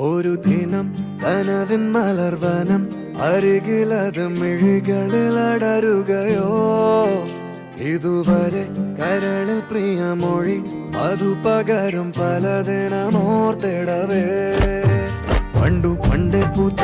ഒരു ദിനം കനവിൻ മലർവനം അരികിലത് മിഴികളിൽ അടരുകയോ ഇതുവരെ കരളിൽ പ്രിയമൊഴി അതു പകരും പലതിനമോർത്തിടവേ പണ്ടു പണ്ടേ പൂത്ത